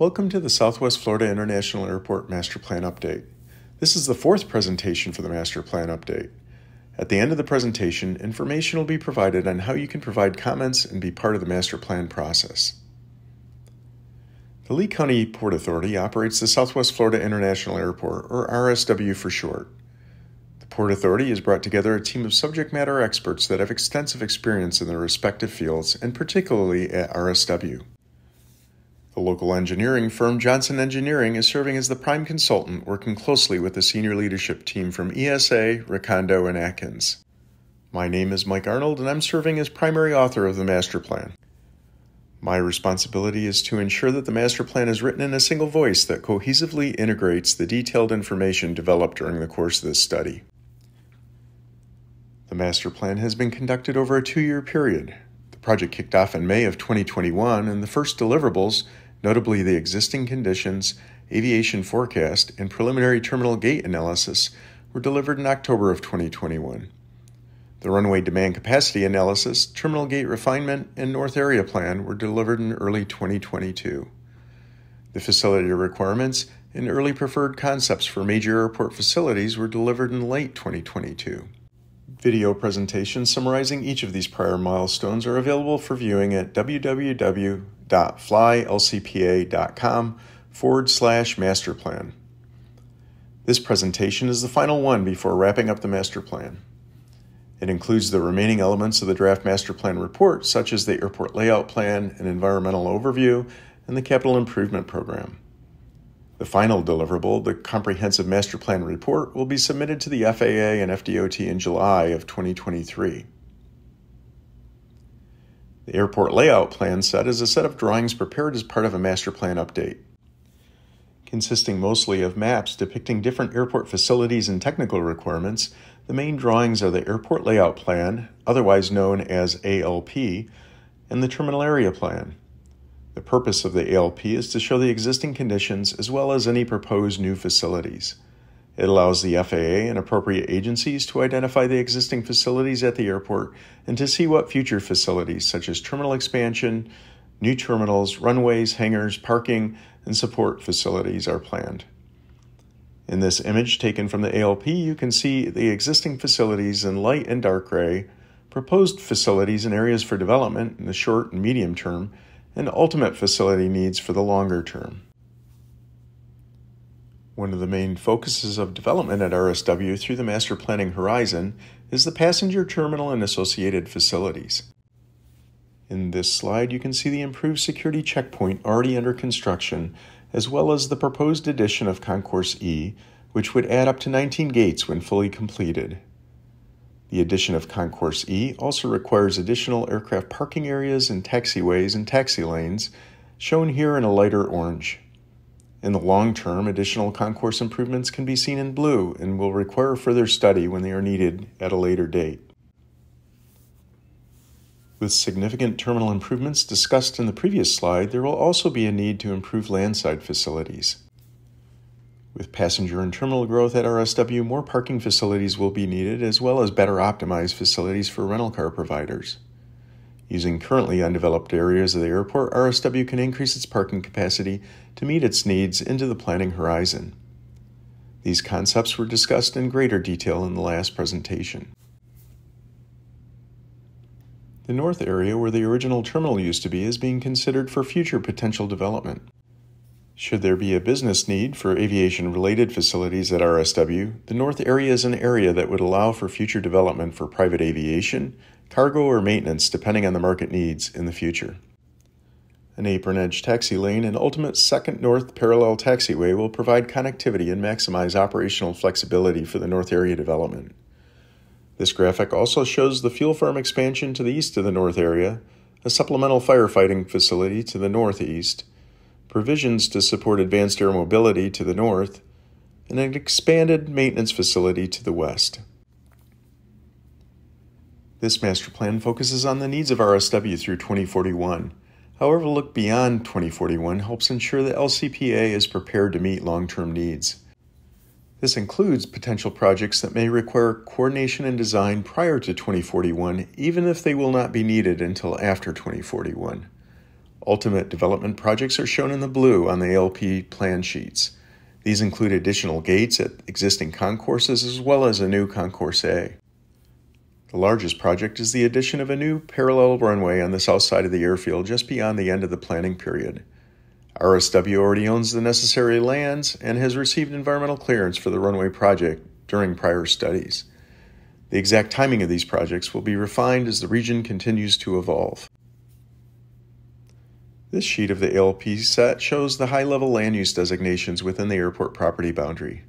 Welcome to the Southwest Florida International Airport Master Plan Update. This is the fourth presentation for the Master Plan Update. At the end of the presentation, information will be provided on how you can provide comments and be part of the Master Plan process. The Lee County Port Authority operates the Southwest Florida International Airport, or RSW for short. The Port Authority has brought together a team of subject matter experts that have extensive experience in their respective fields, and particularly at RSW. The local engineering firm Johnson Engineering is serving as the prime consultant, working closely with the senior leadership team from ESA, Recondo, and Atkins. My name is Mike Arnold, and I'm serving as primary author of the Master Plan. My responsibility is to ensure that the Master Plan is written in a single voice that cohesively integrates the detailed information developed during the course of this study. The Master Plan has been conducted over a 2-year period. The project kicked off in May of 2021, and the first deliverables, notably the existing conditions, aviation forecast, and preliminary terminal gate analysis, were delivered in October of 2021. The runway demand capacity analysis, terminal gate refinement, and North Area Plan were delivered in early 2022. The facility requirements and early preferred concepts for major airport facilities were delivered in late 2022. Video presentations summarizing each of these prior milestones are available for viewing at www.flylcpa.com/masterplan. This presentation is the final one before wrapping up the Master Plan. It includes the remaining elements of the draft Master Plan report, such as the airport layout plan, an environmental overview, and the capital improvement program. The final deliverable, the Comprehensive Master Plan Report, will be submitted to the FAA and FDOT in July of 2023. The Airport Layout Plan set is a set of drawings prepared as part of a Master Plan update. Consisting mostly of maps depicting different airport facilities and technical requirements, the main drawings are the Airport Layout Plan, otherwise known as ALP, and the Terminal Area Plan. The purpose of the ALP is to show the existing conditions as well as any proposed new facilities. It allows the FAA and appropriate agencies to identify the existing facilities at the airport and to see what future facilities such as terminal expansion, new terminals, runways, hangars, parking, and support facilities are planned. In this image taken from the ALP, you can see the existing facilities in light and dark gray, proposed facilities and areas for development in the short and medium term, and ultimate facility needs for the longer term. One of the main focuses of development at RSW through the master planning horizon is the passenger terminal and associated facilities. In this slide, you can see the improved security checkpoint already under construction, as well as the proposed addition of Concourse E, which would add up to 19 gates when fully completed. The addition of Concourse E also requires additional aircraft parking areas and taxiways and taxi lanes, shown here in a lighter orange. In the long term, additional concourse improvements can be seen in blue and will require further study when they are needed at a later date. With significant terminal improvements discussed in the previous slide, there will also be a need to improve landside facilities. With passenger and terminal growth at RSW, more parking facilities will be needed, as well as better optimized facilities for rental car providers. Using currently undeveloped areas of the airport, RSW can increase its parking capacity to meet its needs into the planning horizon. These concepts were discussed in greater detail in the last presentation. The north area, where the original terminal used to be, is being considered for future potential development. Should there be a business need for aviation-related facilities at RSW, the north area is an area that would allow for future development for private aviation, cargo, or maintenance depending on the market needs in the future. An apron-edge taxi lane and ultimate second north parallel taxiway will provide connectivity and maximize operational flexibility for the north area development. This graphic also shows the fuel farm expansion to the east of the north area, a supplemental firefighting facility to the northeast, provisions to support advanced air mobility to the north, and an expanded maintenance facility to the west. This master plan focuses on the needs of RSW through 2041. However, look beyond 2041 helps ensure that LCPA is prepared to meet long-term needs. This includes potential projects that may require coordination and design prior to 2041, even if they will not be needed until after 2041. Ultimate development projects are shown in the blue on the ALP plan sheets. These include additional gates at existing concourses as well as a new Concourse A. The largest project is the addition of a new parallel runway on the south side of the airfield just beyond the end of the planning period. RSW already owns the necessary lands and has received environmental clearance for the runway project during prior studies. The exact timing of these projects will be refined as the region continues to evolve. This sheet of the ALP set shows the high-level land use designations within the airport property boundary.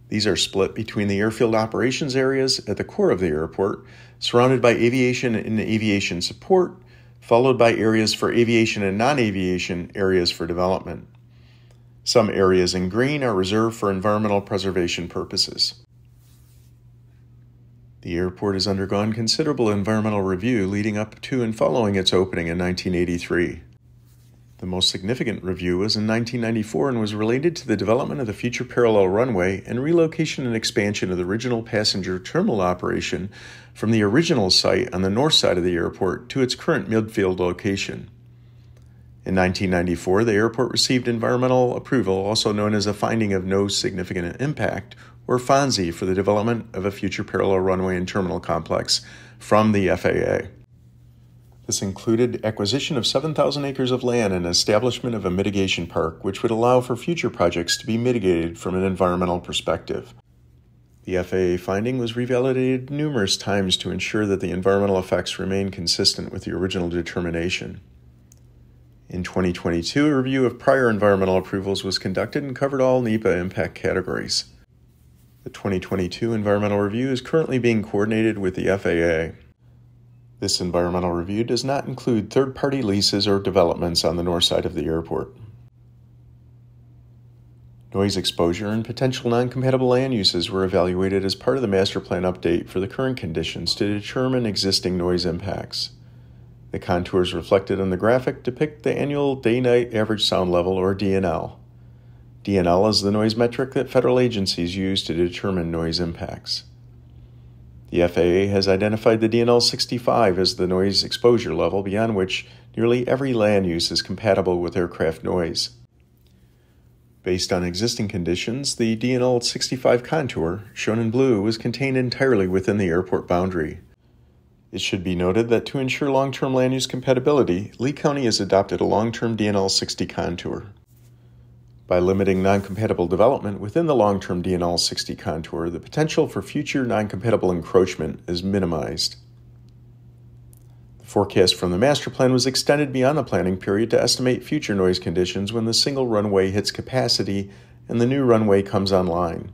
These are split between the airfield operations areas at the core of the airport, surrounded by aviation and aviation support, followed by areas for aviation and non-aviation areas for development. Some areas in green are reserved for environmental preservation purposes. The airport has undergone considerable environmental review leading up to and following its opening in 1983. The most significant review was in 1994 and was related to the development of the future parallel runway and relocation and expansion of the original passenger terminal operation from the original site on the north side of the airport to its current midfield location. In 1994, the airport received environmental approval, also known as a finding of no significant impact, or FONSI, for the development of a future parallel runway and terminal complex from the FAA. This included acquisition of 7,000 acres of land and establishment of a mitigation park, which would allow for future projects to be mitigated from an environmental perspective. The FAA finding was revalidated numerous times to ensure that the environmental effects remain consistent with the original determination. In 2022, a review of prior environmental approvals was conducted and covered all NEPA impact categories. The 2022 environmental review is currently being coordinated with the FAA. This environmental review does not include third-party leases or developments on the north side of the airport. Noise exposure and potential non-compatible land uses were evaluated as part of the master plan update for the current conditions to determine existing noise impacts. The contours reflected on the graphic depict the annual day-night average sound level, or DNL. DNL is the noise metric that federal agencies use to determine noise impacts. The FAA has identified the DNL 65 as the noise exposure level beyond which nearly every land use is compatible with aircraft noise. Based on existing conditions, the DNL 65 contour, shown in blue, was contained entirely within the airport boundary. It should be noted that to ensure long-term land use compatibility, Lee County has adopted a long-term DNL 60 contour. By limiting non-compatible development within the long-term DNL 60 contour, the potential for future non-compatible encroachment is minimized. The forecast from the master plan was extended beyond the planning period to estimate future noise conditions when the single runway hits capacity and the new runway comes online.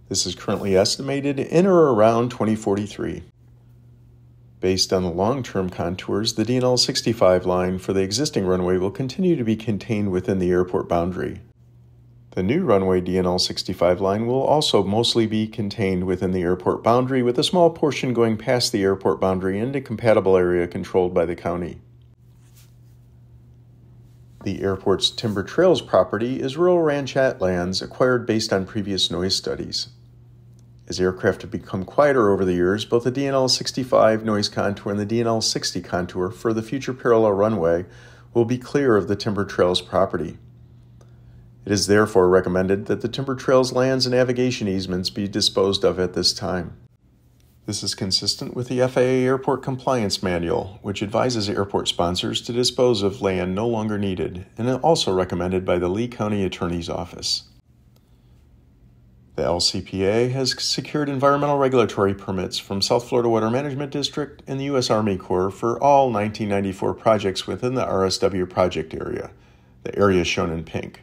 This is currently estimated in or around 2043. Based on the long-term contours, the DNL 65 line for the existing runway will continue to be contained within the airport boundary. The new runway DNL 65 line will also mostly be contained within the airport boundary, with a small portion going past the airport boundary into compatible area controlled by the county. The airport's Timber Trails property is rural ranchette lands acquired based on previous noise studies. As aircraft have become quieter over the years, both the DNL 65 noise contour and the DNL 60 contour for the future parallel runway will be clear of the Timber Trails property. It is therefore recommended that the Timber Trails lands and navigation easements be disposed of at this time. This is consistent with the FAA Airport Compliance Manual, which advises airport sponsors to dispose of land no longer needed, and also recommended by the Lee County Attorney's Office. The LCPA has secured environmental regulatory permits from South Florida Water Management District and the U.S. Army Corps for all 1994 projects within the RSW project area, the area shown in pink.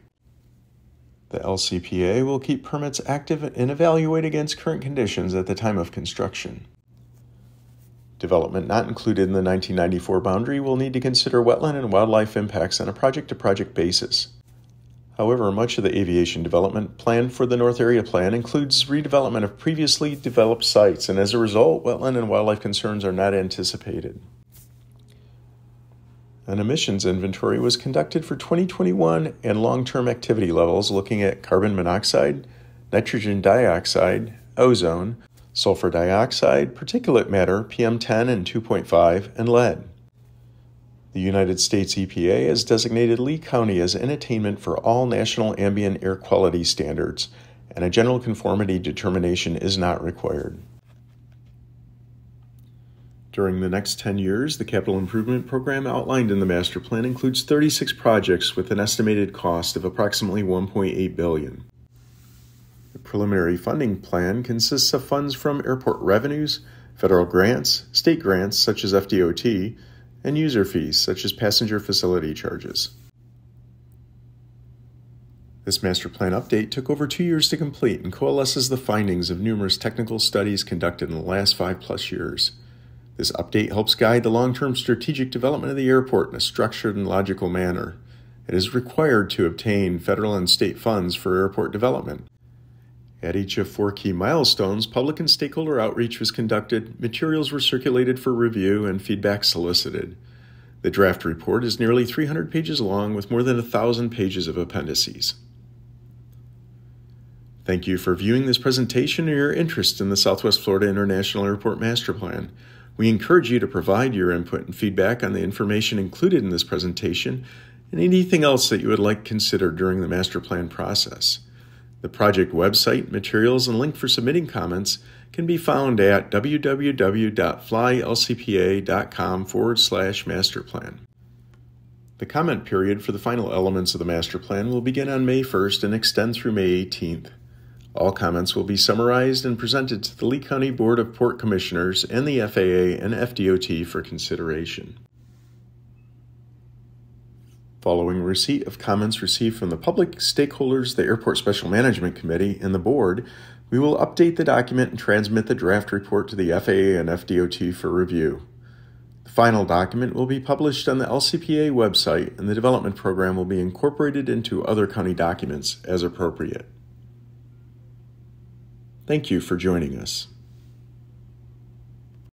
The LCPA will keep permits active and evaluate against current conditions at the time of construction. Development not included in the 1994 boundary will need to consider wetland and wildlife impacts on a project-to-project basis. However, much of the aviation development planned for the North Area Plan includes redevelopment of previously developed sites, and as a result, wetland and wildlife concerns are not anticipated. An emissions inventory was conducted for 2021 and long-term activity levels looking at carbon monoxide, nitrogen dioxide, ozone, sulfur dioxide, particulate matter, PM10 and 2.5, and lead. The United States EPA has designated Lee County as in attainment for all national ambient air quality standards, and a general conformity determination is not required. During the next 10 years, the capital improvement program outlined in the master plan includes 36 projects with an estimated cost of approximately $1.8 billion. The preliminary funding plan consists of funds from airport revenues, federal grants, state grants such as FDOT, and user fees such as passenger facility charges. This master plan update took over 2 years to complete and coalesces the findings of numerous technical studies conducted in the last 5+ years. This update helps guide the long-term strategic development of the airport in a structured and logical manner. It is required to obtain federal and state funds for airport development. At each of 4 key milestones, public and stakeholder outreach was conducted, materials were circulated for review, and feedback solicited. The draft report is nearly 300 pages long with more than 1,000 pages of appendices. Thank you for viewing this presentation and your interest in the Southwest Florida International Airport Master Plan. We encourage you to provide your input and feedback on the information included in this presentation and anything else that you would like considered during the master plan process. The project website, materials, and link for submitting comments can be found at www.flylcpa.com/masterplan. The comment period for the final elements of the master plan will begin on May 1st and extend through May 18th. All comments will be summarized and presented to the Lee County Board of Port Commissioners and the FAA and FDOT for consideration. Following receipt of comments received from the public, stakeholders, the Airport Special Management Committee, and the Board, we will update the document and transmit the draft report to the FAA and FDOT for review. The final document will be published on the LCPA website, and the development program will be incorporated into other county documents as appropriate. Thank you for joining us.